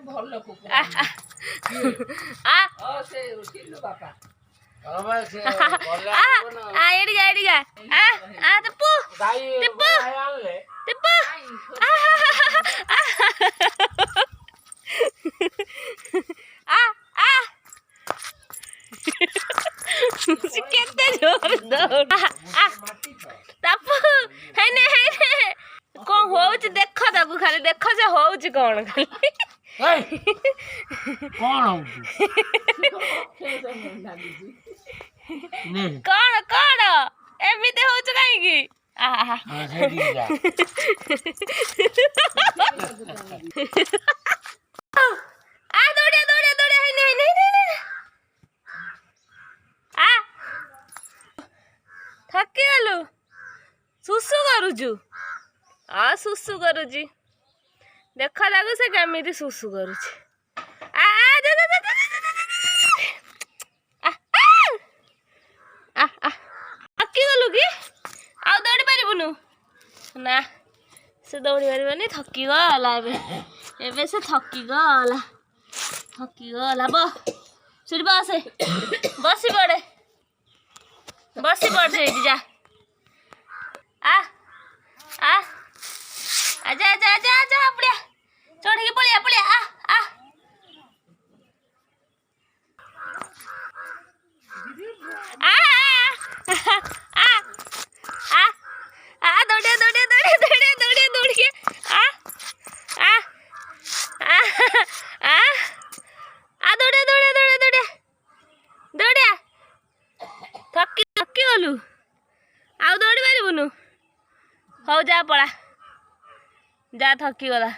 ଭଲ କୁକୁର ଆ ସେ ଟିଲୁ ବାପା ଏଠି ଯା ଟିପୁ ଟିପୁ ଟିପୁ କେତେ ଜୋର ତାପୁ ହେଇନେ କଣ ହଉଛି ଦେଖ ତାକୁ ଖାଲି ଦେଖ ସେ ହଉଛି କଣ ଖାଲି କଣ କଣ କଣ ଏମିତି ହଉଛୁ କାହିଁକି ଥକି ଗଲୁ ସୁସୁ କରୁଛୁ ସୁସୁ କରୁଛି ଦେଖ ତାକୁ ସେ କେମିତି ସୁସୁ କରୁଛି ଥକି ଗଲୁ କି ଆଉ ଦୌଡ଼ି ପାରିବୁନୁ ନା ସେ ଦୌଡ଼ି ପାରିବନି ଥକି ଗଲା ଏବେ ସେ ଥକି ଗଲା ସେଠି ବସେ ବସି ପଡ଼େ ସେଇଠି ଯା ଯା ପଳିଆ ଚଢ଼ିକି ପଳିଆ ଥକି ଗଲୁ ଆଉ ଦୌଡ଼ି ପାରିବୁନୁ ହଉ ଯା ପଳା ଯା ଥକି ଗଲା